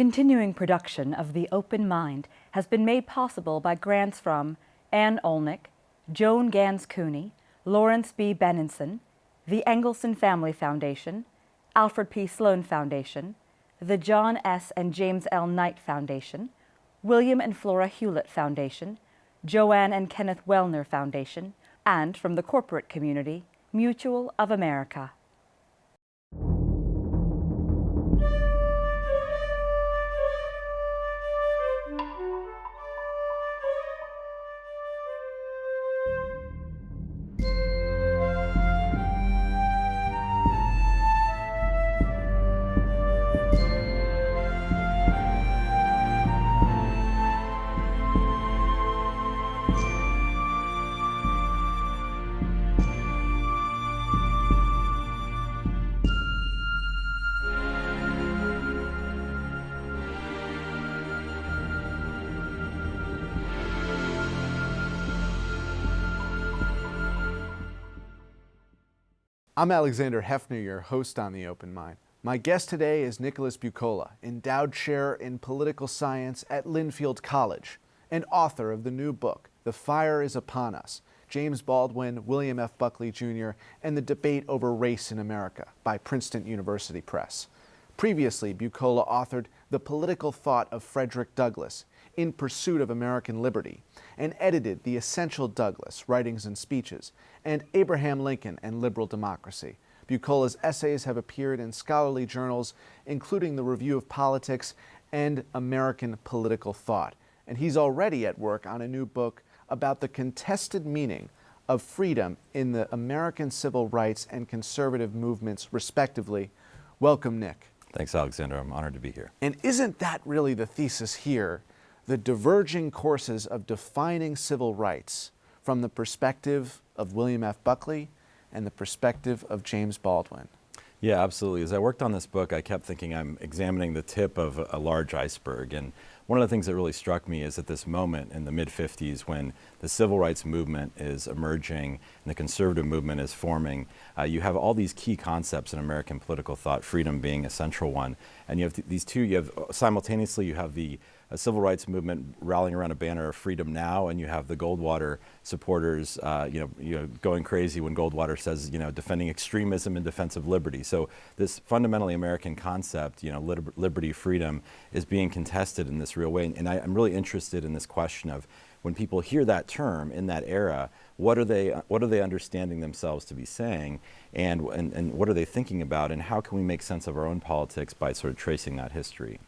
continuing production of The Open Mind has been made possible by grants from Ann Olnick, Joan Gans Cooney, Lawrence B. Benenson, the Engelson Family Foundation, Alfred P. Sloan Foundation, the John S. and James L. Knight Foundation, William and Flora Hewlett Foundation, Joanne and Kenneth Wellner Foundation, and from the corporate community, Mutual of America. I'm Alexander Heffner, your host on The Open Mind. My guest today is Nicholas Buccola, endowed chair in political science at Linfield College, and author of the new book, The Fire is Upon Us, James Baldwin, William F. Buckley, Jr., and the Debate Over Race in America by Princeton University Press. Previously, Buccola authored The Political Thought of Frederick Douglass, In Pursuit of American Liberty, and edited The Essential Douglass, Writings and Speeches, and Abraham Lincoln and Liberal Democracy. Buccola's essays have appeared in scholarly journals, including the Review of Politics and American Political Thought. And he's already at work on a new book about the contested meaning of freedom in the American civil rights and conservative movements, respectively. Welcome, Nick. Thanks, Alexander. I'm honored to be here. And isn't that really the thesis here? The diverging courses of defining civil rights from the perspective of William F. Buckley and the perspective of James Baldwin. Yeah, absolutely. As I worked on this book, I kept thinking I'm examining the tip of a large iceberg. And one of the things that really struck me is at this moment in the mid-50s when the civil rights movement is emerging and the conservative movement is forming, you have all these key concepts in American political thought, freedom being a central one. And you have these two, simultaneously you have the civil rights movement rallying around a banner of freedom now, and you have the Goldwater supporters going crazy when Goldwater says, defending extremism in defense of liberty. So this fundamentally American concept, liberty, freedom, is being contested in this real way. And I'm really interested in this question of when people hear that term in that era, what are they understanding themselves to be saying, and what are they thinking about, and how can we make sense of our own politics by sort of tracing that history?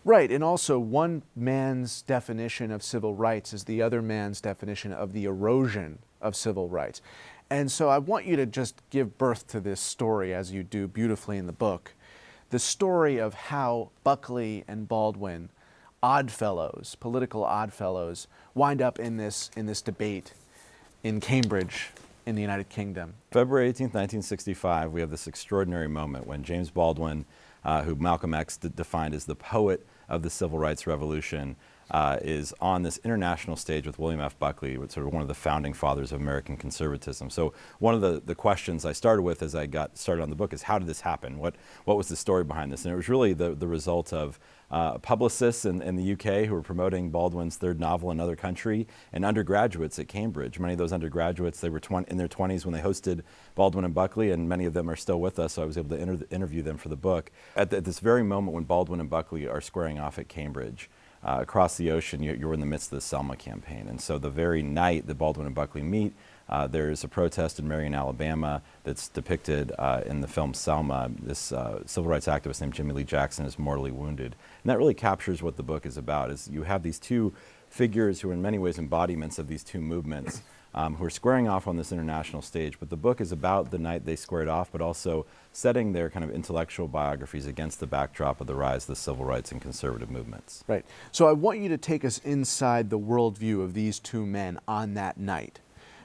Right, and also one man's definition of civil rights is the other man's definition of the erosion of civil rights. And so I want you to just give birth to this story, as you do beautifully in the book, the story of how Buckley and Baldwin, oddfellows, political oddfellows, wind up in this debate in Cambridge in the United Kingdom. February 18th, 1965, we have this extraordinary moment when James Baldwin, who Malcolm X defined as the poet of the Civil Rights Revolution, is on this international stage with William F. Buckley, sort of one of the founding fathers of American conservatism. So one of the questions I started with as I got started on the book is, how did this happen? What was the story behind this? And it was really the result of publicists in the UK who were promoting Baldwin's third novel in another country, and undergraduates at Cambridge. Many of those undergraduates, they were in their 20s when they hosted Baldwin and Buckley, and many of them are still with us, so I was able to interview them for the book. At this very moment when Baldwin and Buckley are squaring off at Cambridge, across the ocean, you're in the midst of the Selma campaign. And so the very night that Baldwin and Buckley meet, there's a protest in Marion, Alabama that's depicted in the film Selma. This civil rights activist named Jimmy Lee Jackson is mortally wounded. And that really captures what the book is about, is you have these two figures who are in many ways embodiments of these two movements, who are squaring off on this international stage. But the book is about the night they squared off, but also setting their kind of intellectual biographies against the backdrop of the rise of the civil rights and conservative movements. Right. So I want you to take us inside the worldview of these two men on that night.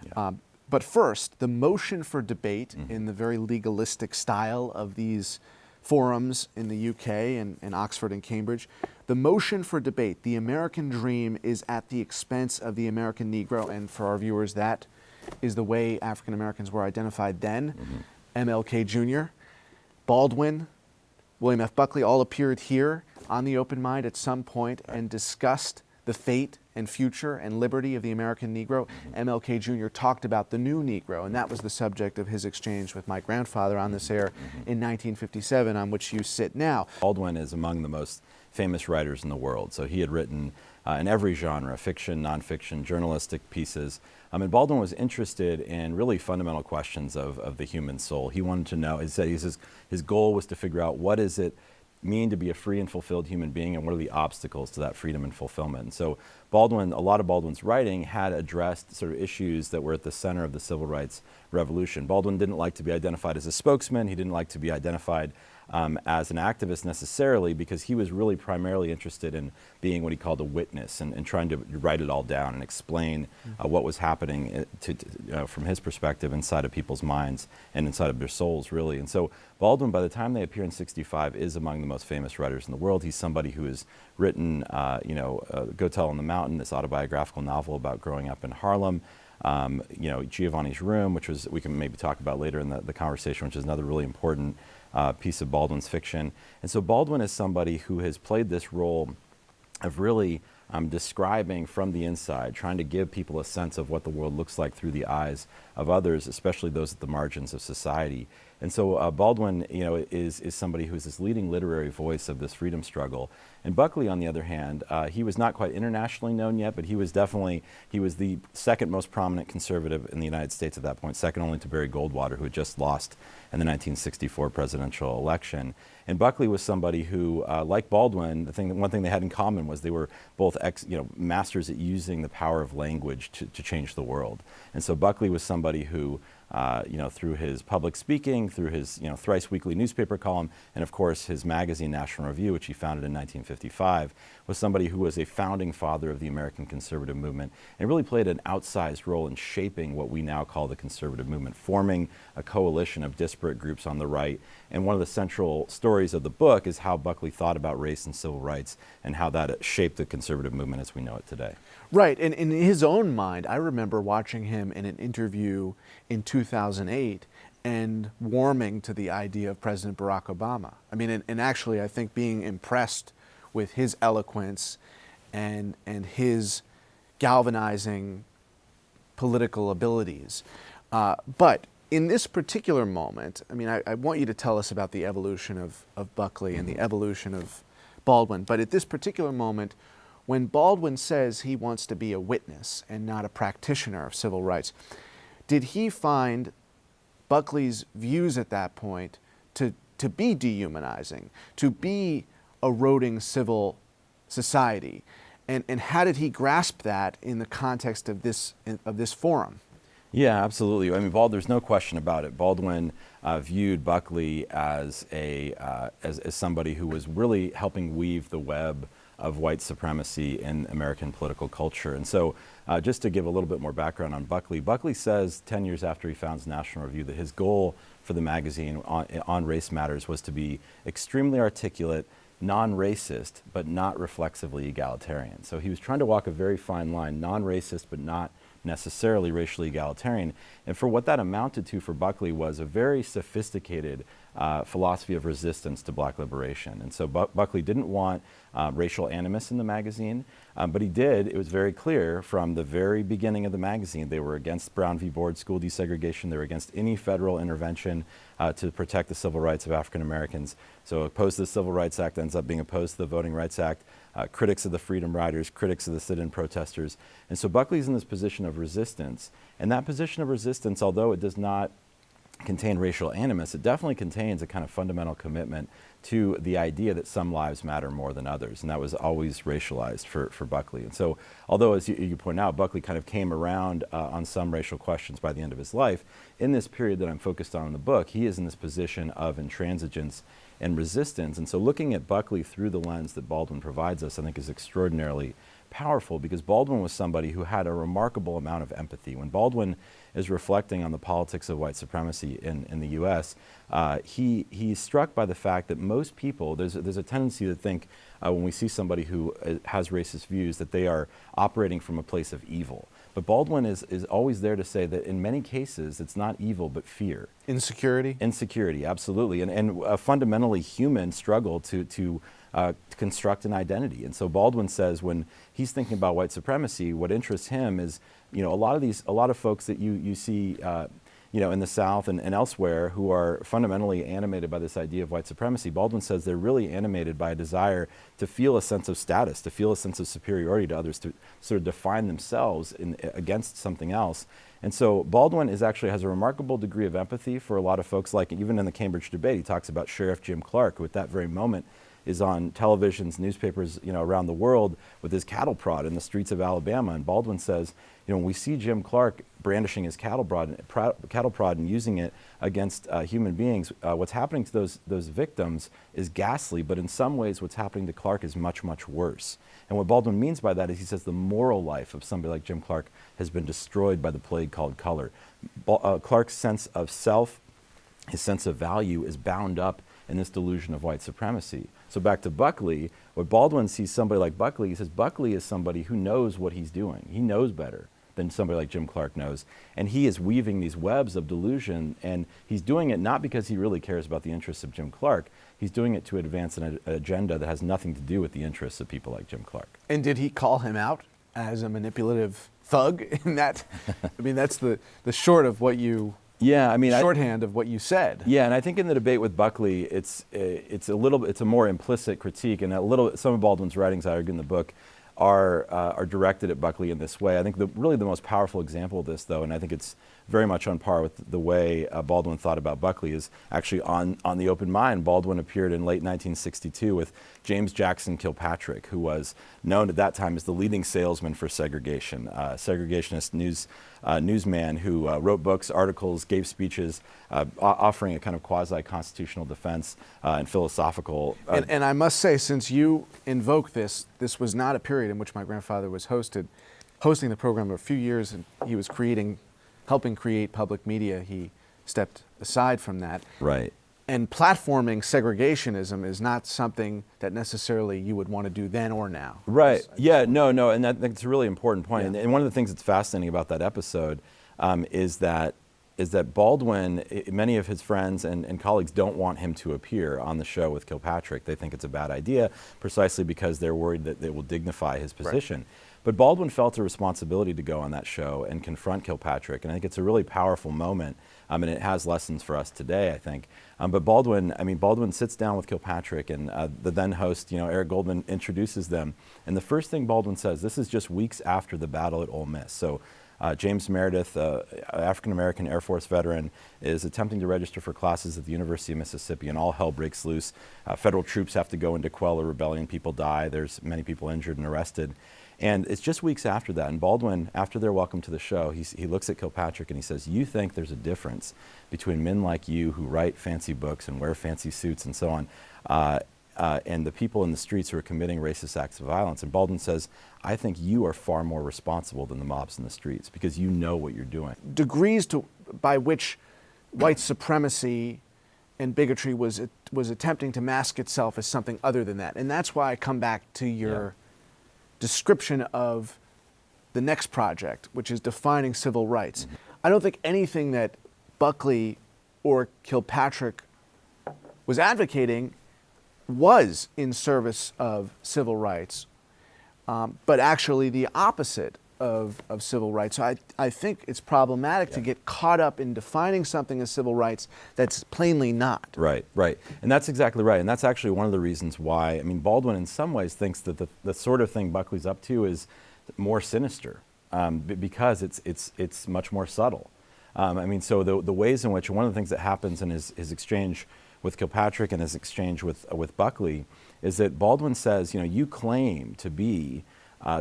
Yeah. But first, the motion for debate in the very legalistic style of these forums in the UK and Oxford and Cambridge, the motion for debate, the American dream, is at the expense of the American Negro. And for our viewers, that is the way African Americans were identified then. MLK Jr., Baldwin, William F. Buckley all appeared here on the Open Mind at some point and discussed the fate and future and liberty of the American Negro. MLK Jr. talked about the new Negro, and that was the subject of his exchange with my grandfather on this air in 1957, on which you sit now. Baldwin is among the most famous writers in the world. So he had written in every genre, fiction, nonfiction, journalistic pieces. And Baldwin was interested in really fundamental questions of the human soul. He wanted to know, he said his goal was to figure out what does it mean to be a free and fulfilled human being, and what are the obstacles to that freedom and fulfillment. And so Baldwin, a lot of Baldwin's writing had addressed sort of issues that were at the center of the civil rights revolution. Baldwin didn't like to be identified as a spokesman. He didn't like to be identified as an activist necessarily, because he was really primarily interested in being what he called a witness and trying to write it all down and explain what was happening from his perspective inside of people's minds and inside of their souls, really. And so Baldwin, by the time they appear in '65, is among the most famous writers in the world. He's somebody who has written, Go Tell on the Mountain, this autobiographical novel about growing up in Harlem. Giovanni's Room, which we can maybe talk about later in the conversation, which is another really important piece of Baldwin's fiction. And so Baldwin is somebody who has played this role of really describing from the inside, trying to give people a sense of what the world looks like through the eyes of others, especially those at the margins of society. And so Baldwin, is somebody who is this leading literary voice of this freedom struggle. And Buckley, on the other hand, he was not quite internationally known yet, but he was the second most prominent conservative in the United States at that point, second only to Barry Goldwater, who had just lost in the 1964 presidential election. And Buckley was somebody who, like Baldwin, one thing they had in common was they were both masters at using the power of language to change the world. And so Buckley was somebody who, through his public speaking, through his thrice weekly newspaper column, and of course his magazine National Review, which he founded in 1955, was somebody who was a founding father of the American conservative movement and really played an outsized role in shaping what we now call the conservative movement, forming a coalition of disparate groups on the right. And one of the central stories of the book is how Buckley thought about race and civil rights and how that shaped the conservative movement as we know it today. Right, and in his own mind, I remember watching him in an interview in 2008 and warming to the idea of President Barack Obama. I mean, and actually I think being impressed with his eloquence and his galvanizing political abilities. But in this particular moment, I mean, I want you to tell us about the evolution of Buckley and the evolution of Baldwin, but at this particular moment, when Baldwin says he wants to be a witness and not a practitioner of civil rights, did he find Buckley's views at that point to be dehumanizing, to be eroding civil society? And how did he grasp that in the context of this forum? Yeah, absolutely. I mean, there's no question about it. Baldwin viewed Buckley as somebody who was really helping weave the web of white supremacy in American political culture. And so just to give a little bit more background on Buckley, Buckley says 10 years after he founds National Review that his goal for the magazine on race matters was to be extremely articulate, non-racist, but not reflexively egalitarian. So he was trying to walk a very fine line, non-racist, but not necessarily racially egalitarian. And for what that amounted to for Buckley was a very sophisticated philosophy of resistance to black liberation. And so Buckley didn't want racial animus in the magazine, but he did, it was very clear from the very beginning of the magazine, they were against Brown v. Board school desegregation, they were against any federal intervention to protect the civil rights of African Americans. So opposed to the Civil Rights Act ends up being opposed to the Voting Rights Act, critics of the Freedom Riders, critics of the sit-in protesters. And so Buckley's in this position of resistance. And that position of resistance, although it does not contain racial animus, it definitely contains a kind of fundamental commitment to the idea that some lives matter more than others, and that was always racialized for Buckley. And so, although as you point out, Buckley kind of came around on some racial questions by the end of his life, in this period that I'm focused on in the book, he is in this position of intransigence and resistance. And so looking at Buckley through the lens that Baldwin provides us, I think is extraordinarily powerful because Baldwin was somebody who had a remarkable amount of empathy. When Baldwin is reflecting on the politics of white supremacy in the U.S., he's struck by the fact that most people, there's a tendency to think when we see somebody who has racist views that they are operating from a place of evil. But Baldwin is always there to say that in many cases it's not evil but fear. Insecurity? Insecurity, absolutely. And a fundamentally human struggle to construct an identity. And so Baldwin says when he's thinking about white supremacy, what interests him is, a lot of folks that you see in the South and elsewhere who are fundamentally animated by this idea of white supremacy. Baldwin says they're really animated by a desire to feel a sense of status, to feel a sense of superiority to others, to sort of define themselves against something else. And so Baldwin actually has a remarkable degree of empathy for a lot of folks, like even in the Cambridge debate, he talks about Sheriff Jim Clark, who at that very moment is on televisions, newspapers, around the world with his cattle prod in the streets of Alabama. And Baldwin says, when we see Jim Clark brandishing his cattle prod and using it against human beings, what's happening to those victims is ghastly, but in some ways what's happening to Clark is much, much worse. And what Baldwin means by that is he says the moral life of somebody like Jim Clark has been destroyed by the plague called color. Clark's sense of self, his sense of value is bound up in this delusion of white supremacy. So back to Buckley, what Baldwin sees somebody like Buckley, he says Buckley is somebody who knows what he's doing. He knows better than somebody like Jim Clark knows. And he is weaving these webs of delusion, and he's doing it not because he really cares about the interests of Jim Clark. He's doing it to advance an agenda that has nothing to do with the interests of people like Jim Clark. And did he call him out as a manipulative thug in that? I mean, that's the short of what you... Yeah, I mean, shorthand of what you said. Yeah, and I think in the debate with Buckley, it's a more implicit critique, and some of Baldwin's writings, I argue in the book, are directed at Buckley in this way. I think really the most powerful example of this, though, and I think it's very much on par with the way Baldwin thought about Buckley, is actually on The Open Mind. Baldwin appeared in late 1962 with James Jackson Kilpatrick, who was known at that time as the leading salesman for segregation, segregationist newsman who wrote books, articles, gave speeches, offering a kind of quasi-constitutional defense and philosophical... And I must say, since you invoke this was not a period in which my grandfather was hosting the program. A few years, and he was helping create public media. He stepped aside from that. Right. And platforming segregationism is not something that necessarily you would want to do then or now. Right. No, and that's a really important point. Yeah. And one of the things that's fascinating about that episode is that Baldwin, many of his friends and colleagues don't want him to appear on the show with Kilpatrick. They think it's a bad idea, precisely because they're worried that it will dignify his position. Right. But Baldwin felt a responsibility to go on that show and confront Kilpatrick, and I think it's a really powerful moment, and it has lessons for us today, I think. But Baldwin sits down with Kilpatrick, and the then host, Eric Goldman, introduces them. And the first thing Baldwin says, this is just weeks after the battle at Ole Miss. So James Meredith, African-American Air Force veteran, is attempting to register for classes at the University of Mississippi, and all hell breaks loose. Federal troops have to go in to quell a rebellion. People die. There's many people injured and arrested. And it's just weeks after that. And Baldwin, after they're welcome to the show, he looks at Kilpatrick and he says, you think there's a difference between men like you who write fancy books and wear fancy suits and so on, and the people in the streets who are committing racist acts of violence. And Baldwin says, I think you are far more responsible than the mobs in the streets because you know what you're doing. Degrees by which white supremacy and bigotry was attempting to mask itself as something other than that. And that's why I come back to your description of the next project, which is defining civil rights. Mm-hmm. I don't think anything that Buckley or Kilpatrick was advocating was in service of civil rights, but actually the opposite of civil rights. So I think it's problematic to get caught up in defining something as civil rights that's plainly not. Right. And that's exactly right. And that's actually one of the reasons why, Baldwin in some ways thinks that the sort of thing Buckley's up to is more sinister because it's much more subtle. So the ways in which one of the things that happens in his exchange with Kilpatrick and his exchange with Buckley is that Baldwin says, you claim to be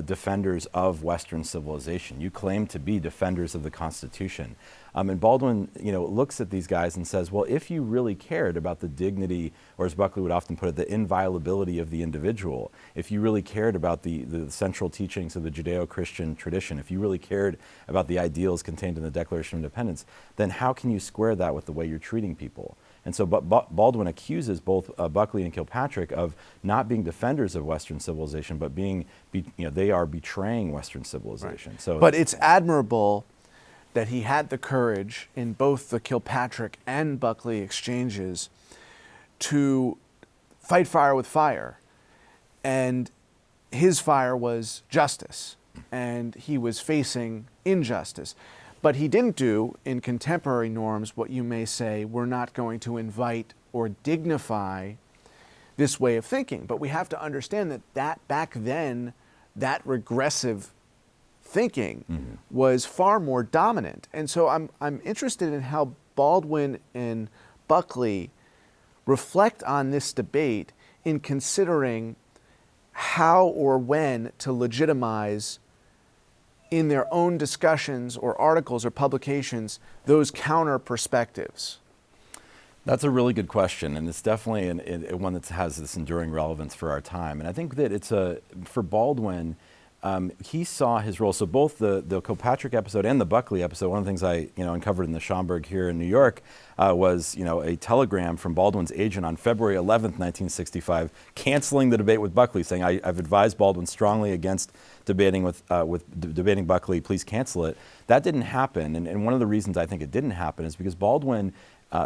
defenders of Western civilization. You claim to be defenders of the Constitution. And Baldwin, looks at these guys and says, well, if you really cared about the dignity, or as Buckley would often put it, the inviolability of the individual, if you really cared about the central teachings of the Judeo-Christian tradition, if you really cared about the ideals contained in the Declaration of Independence, then how can you square that with the way you're treating people? And so Baldwin accuses both Buckley and Kilpatrick of not being defenders of Western civilization, but they are betraying Western civilization. Right. So, but it's admirable that he had the courage in both the Kilpatrick and Buckley exchanges to fight fire with fire. And his fire was justice, and he was facing injustice. But he didn't do, in contemporary norms, what you may say, we're not going to invite or dignify this way of thinking. But we have to understand that back then, that regressive thinking was far more dominant. And so I'm interested in how Baldwin and Buckley reflect on this debate in considering how or when to legitimize in their own discussions or articles or publications those counter perspectives. That's a really good question, and it's definitely one that has this enduring relevance for our time. And I think that for Baldwin, he saw his role. So both the Kilpatrick episode and the Buckley episode, one of the things I uncovered in the Schomburg here in New York was a telegram from Baldwin's agent on February 11th, 1965, canceling the debate with Buckley, saying, I've advised Baldwin strongly against debating debating Buckley, please cancel it. That didn't happen, and one of the reasons I think it didn't happen is because Baldwin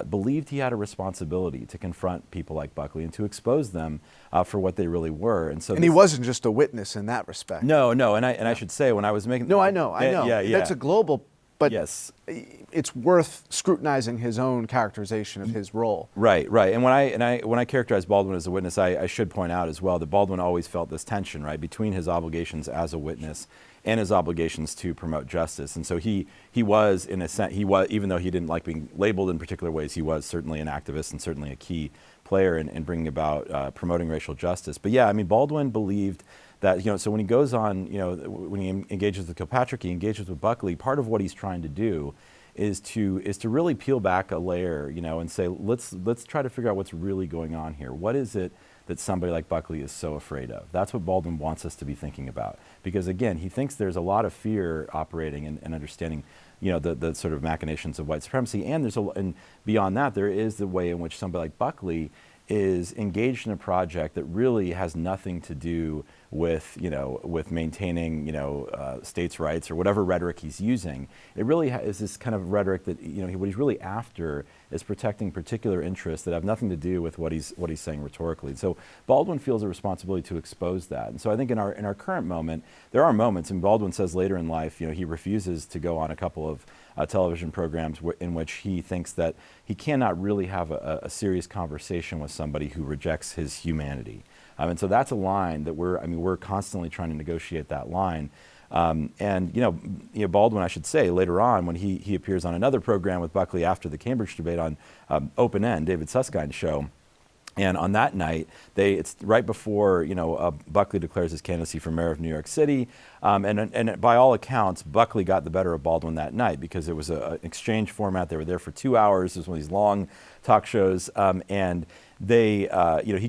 believed he had a responsibility to confront people like Buckley and to expose them for what they really were. And he wasn't just a witness in that respect. No, and I should say, when I was making... No, I know. Yeah. That's a global, but yes, it's worth scrutinizing his own characterization of his role. Right. And when I characterize Baldwin as a witness, I should point out as well that Baldwin always felt this tension, right, between his obligations as a witness and his obligations to promote justice. And so he was, in a sense, even though he didn't like being labeled in particular ways, he was certainly an activist and certainly a key player in bringing about promoting racial justice. But yeah, I mean, Baldwin believed that, so when he goes on, when he engages with Kilpatrick, he engages with Buckley, part of what he's trying to do is to really peel back a layer, and say, let's try to figure out what's really going on here. What is it that somebody like Buckley is so afraid of? That's what Baldwin wants us to be thinking about. Because again, he thinks there's a lot of fear operating and understanding, the sort of machinations of white supremacy. And and beyond that, there is the way in which somebody like Buckley is engaged in a project that really has nothing to do with maintaining states' rights or whatever rhetoric he's using. It really is this kind of rhetoric that what he's really after is protecting particular interests that have nothing to do with what he's saying rhetorically. So Baldwin feels a responsibility to expose that. And so I think in our current moment, there are moments, and Baldwin says later in life, he refuses to go on a couple of television programs in which he thinks that he cannot really have a serious conversation with somebody who rejects his humanity. And so that's a line that we're constantly trying to negotiate that line. And Baldwin, I should say, later on when he appears on another program with Buckley after the Cambridge debate on Open End, David Suskind's show. And on that night, it's right before Buckley declares his candidacy for mayor of New York City, and by all accounts, Buckley got the better of Baldwin that night because it was an exchange format. They were there for 2 hours. It was one of these long talk shows, and he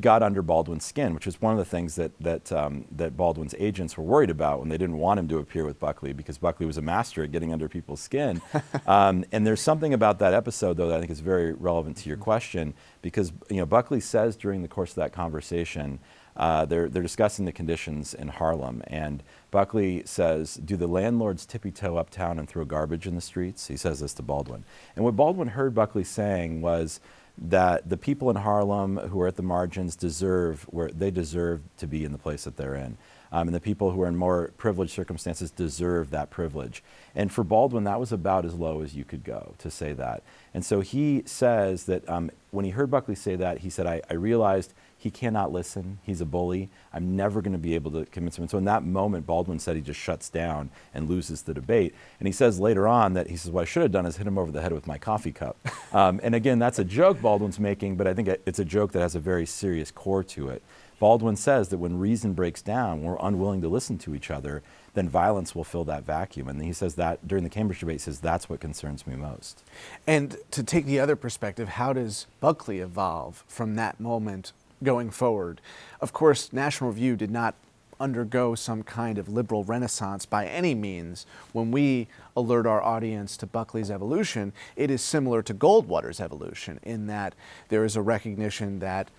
got under Baldwin's skin, which is one of the things that Baldwin's agents were worried about when they didn't want him to appear with Buckley, because Buckley was a master at getting under people's skin. And there's something about that episode, though, that I think is very relevant to your question, because Buckley says during the course of that conversation, they're discussing the conditions in Harlem, and Buckley says, "Do the landlords tippy-toe uptown and throw garbage in the streets?" He says this to Baldwin. And what Baldwin heard Buckley saying was that the people in Harlem who are at the margins deserve to be in the place that they're in. And the people who are in more privileged circumstances deserve that privilege. And for Baldwin, that was about as low as you could go to say that. And so he says that when he heard Buckley say that, he said, I realized he cannot listen. He's a bully. I'm never going to be able to convince him. And so in that moment, Baldwin said he just shuts down and loses the debate. And he says later on that he says, what I should have done is hit him over the head with my coffee cup. And again, that's a joke Baldwin's making, but I think it's a joke that has a very serious core to it. Baldwin says that when reason breaks down, we're unwilling to listen to each other, then violence will fill that vacuum. And he says that during the Cambridge debate, he says that's what concerns me most. And to take the other perspective, how does Buckley evolve from that moment going forward? Of course, National Review did not undergo some kind of liberal renaissance by any means. When we alert our audience to Buckley's evolution, it is similar to Goldwater's evolution in that there is a recognition that,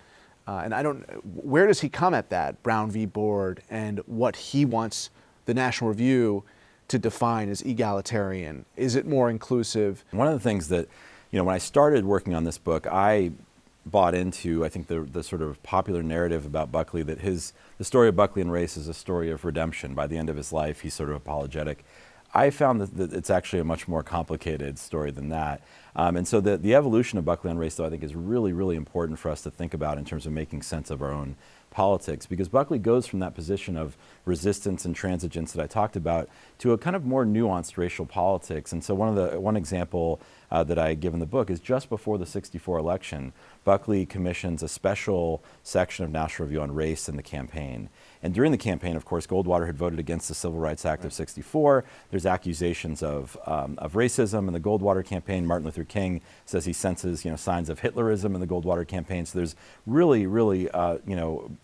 and I don't, where does he come at that, Brown v. Board, and what he wants the National Review to define as egalitarian? Is it more inclusive? One of the things that, when I started working on this book, I bought into, I think, the sort of popular narrative about Buckley that the story of Buckley and race is a story of redemption. By the end of his life, he's sort of apologetic. I found that it's actually a much more complicated story than that. And so the evolution of Buckley on race, though, I think is really, really important for us to think about in terms of making sense of our own politics, because Buckley goes from that position of resistance and transigence that I talked about to a kind of more nuanced racial politics. And so one example that I give in the book is just before the '64 election, Buckley commissions a special section of National Review on race in the campaign. And during the campaign, of course, Goldwater had voted against the Civil Rights Act of '64. There's accusations of racism in the Goldwater campaign. Martin Luther King says he senses, signs of Hitlerism in the Goldwater campaign. So there's really, really,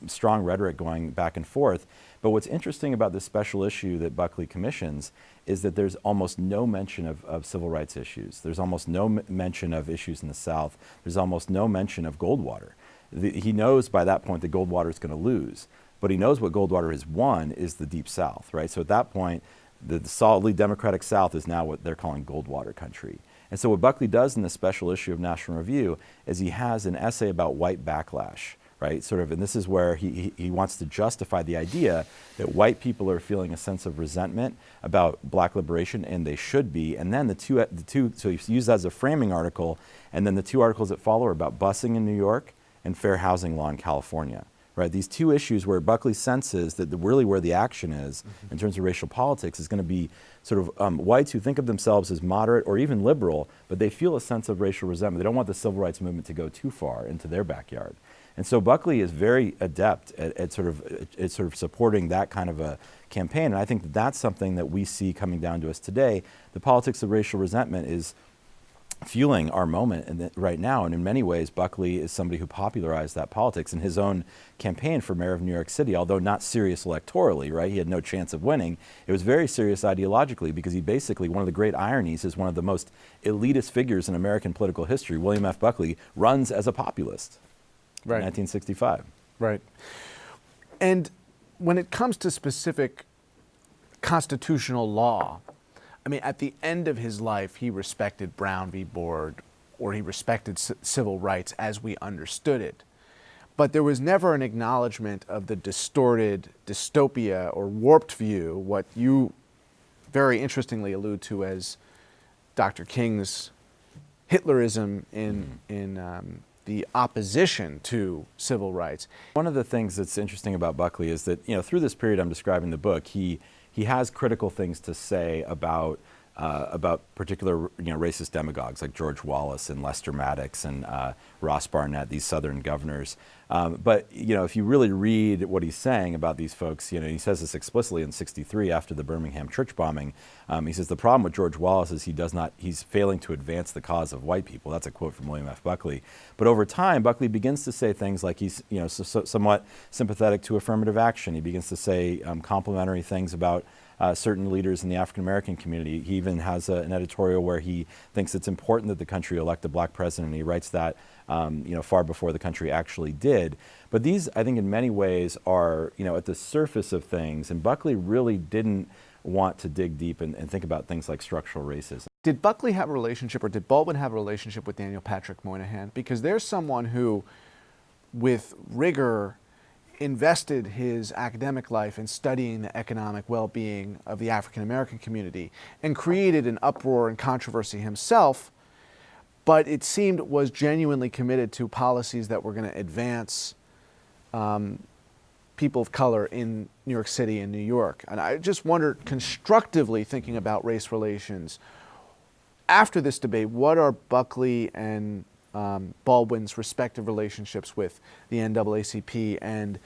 strong rhetoric going back and forth. But what's interesting about this special issue that Buckley commissions is that there's almost no mention of civil rights issues. There's almost no mention of issues in the South. There's almost no mention of Goldwater. He knows by that point that Goldwater is going to lose. But he knows what Goldwater has won is the Deep South, right? So at that point, the solidly Democratic South is now what they're calling Goldwater country. And so what Buckley does in this special issue of National Review is he has an essay about white backlash, right? And this is where he wants to justify the idea that white people are feeling a sense of resentment about black liberation, and they should be. And then the two, so he used that as a framing article, and then the two articles that follow are about busing in New York and fair housing law in California. Right, these two issues where Buckley senses that really where the action is in terms of racial politics is going to be sort of whites who think of themselves as moderate or even liberal, but they feel a sense of racial resentment. They don't want the civil rights movement to go too far into their backyard. And so Buckley is very adept at sort of supporting that kind of a campaign. And I think that's something that we see coming down to us today. The politics of racial resentment is fueling our moment right now, and in many ways Buckley is somebody who popularized that politics in his own campaign for mayor of New York City. Although not serious electorally, right, he had no chance of winning. It was very serious ideologically, because he basically, one of the great ironies is one of the most elitist figures in American political history, William F. Buckley, runs as a populist in 1965. Right. And when it comes to specific constitutional law, I mean, at the end of his life, he respected Brown v. Board, or he respected civil rights as we understood it. But there was never an acknowledgement of the distorted dystopia or warped view, what you very interestingly allude to as Dr. King's Hitlerism in the opposition to civil rights. One of the things that's interesting about Buckley is that, through this period I'm describing in the book, he has critical things to say about particular racist demagogues like George Wallace and Lester Maddox and Ross Barnett, these Southern governors. But if you really read what he's saying about these folks, he says this explicitly in '63 after the Birmingham church bombing. He says the problem with George Wallace is he's failing to advance the cause of white people. That's a quote from William F. Buckley. But over time, Buckley begins to say things like he's somewhat sympathetic to affirmative action. He begins to say complimentary things about certain leaders in the African American community. He even has an editorial where he thinks it's important that the country elect a black president, and he writes that far before the country actually did. But these, I think, in many ways are at the surface of things, and Buckley really didn't want to dig deep and think about things like structural racism. Did Buckley have a relationship, or did Baldwin have a relationship with Daniel Patrick Moynihan? Because there's someone who, with rigor, invested his academic life in studying the economic well-being of the African American community and created an uproar and controversy himself, but it seemed was genuinely committed to policies that were going to advance people of color in New York City and New York. And I just wondered, constructively thinking about race relations, after this debate, what are Buckley and Baldwin's respective relationships with the NAACP and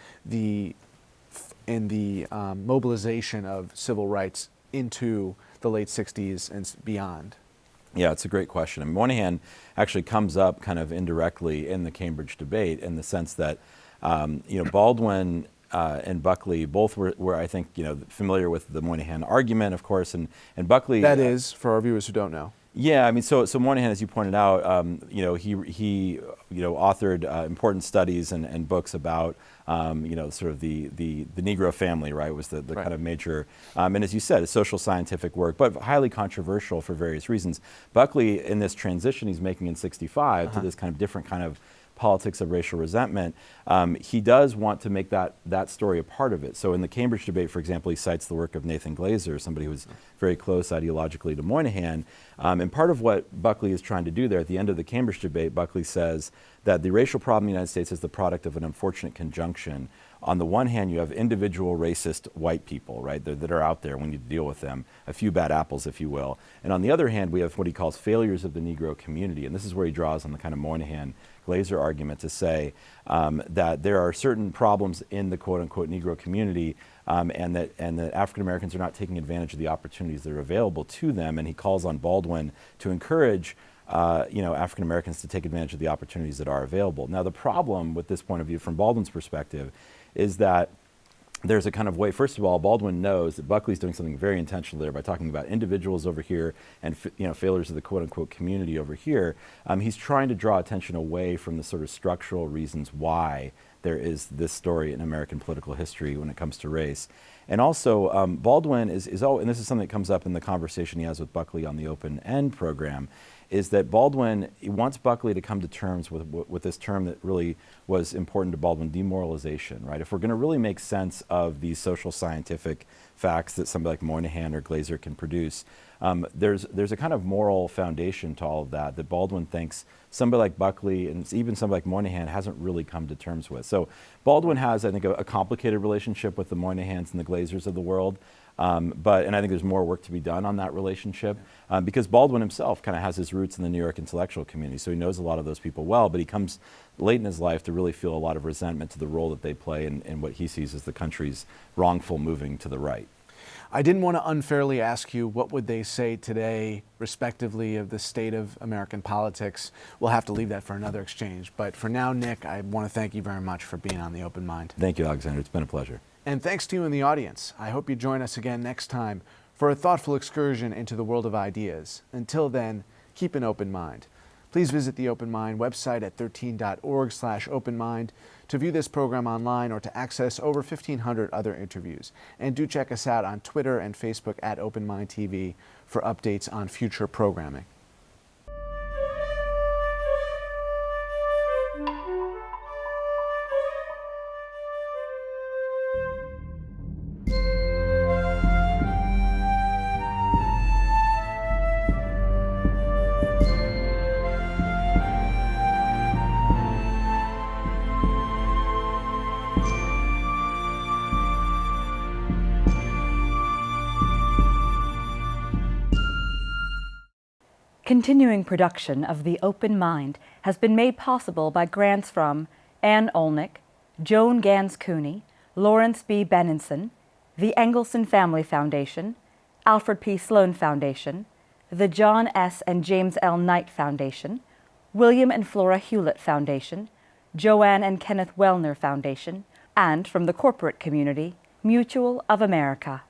the mobilization of civil rights into the late 60s and beyond? Yeah, it's a great question. And Moynihan actually comes up kind of indirectly in the Cambridge debate in the sense that, Baldwin and Buckley both were, I think, familiar with the Moynihan argument, of course, and Buckley. That is, for our viewers who don't know. Yeah, I mean, so Moynihan, as you pointed out, he authored important studies and books about, sort of the Negro family, right, was the Right. kind of major, and as you said, it's social scientific work, but highly controversial for various reasons. Buckley, in this transition he's making in '65 to this kind of different kind of politics of racial resentment, he does want to make that story a part of it. So in the Cambridge debate, for example, he cites the work of Nathan Glazer, somebody who was very close ideologically to Moynihan. And part of what Buckley is trying to do there at the end of the Cambridge debate, Buckley says that the racial problem in the United States is the product of an unfortunate conjunction. On the one hand, you have individual racist white people, right, that are out there. We need to deal with them, a few bad apples, if you will. And on the other hand, we have what he calls failures of the Negro community. And this is where he draws on the kind of Moynihan Glazer argument to say that there are certain problems in the quote-unquote Negro community, and that African Americans are not taking advantage of the opportunities that are available to them. And he calls on Baldwin to encourage African Americans to take advantage of the opportunities that are available. Now, the problem with this point of view from Baldwin's perspective is that there's a kind of way, first of all, Baldwin knows that Buckley's doing something very intentional there by talking about individuals over here and failures of the quote-unquote community over here. He's trying to draw attention away from the sort of structural reasons why there is this story in American political history when it comes to race. And also, Baldwin is and this is something that comes up in the conversation he has with Buckley on the Open End program, is that Baldwin wants Buckley to come to terms with this term that really was important to Baldwin, demoralization, right? If we're going to really make sense of these social scientific facts that somebody like Moynihan or Glazer can produce, there's a kind of moral foundation to all of that Baldwin thinks somebody like Buckley and even somebody like Moynihan hasn't really come to terms with. So Baldwin has, I think, a complicated relationship with the Moynihans and the Glazers of the world. And I think there's more work to be done on that relationship because Baldwin himself kind of has his roots in the New York intellectual community, so he knows a lot of those people well, but he comes late in his life to really feel a lot of resentment to the role that they play in what he sees as the country's wrongful moving to the right. I didn't want to unfairly ask you what would they say today, respectively, of the state of American politics. We'll have to leave that for another exchange. But for now, Nick, I want to thank you very much for being on The Open Mind. Thank you, Alexander. It's been a pleasure. And thanks to you in the audience. I hope you join us again next time for a thoughtful excursion into the world of ideas. Until then, keep an open mind. Please visit the Open Mind website at 13.org/openmind to view this program online or to access over 1,500 other interviews. And do check us out on Twitter and Facebook at Open Mind TV for updates on future programming. Continuing production of The Open Mind has been made possible by grants from Ann Olnick, Joan Gans Cooney, Lawrence B. Benenson, the Engelson Family Foundation, Alfred P. Sloan Foundation, the John S. and James L. Knight Foundation, William and Flora Hewlett Foundation, Joanne and Kenneth Wellner Foundation, and from the corporate community, Mutual of America.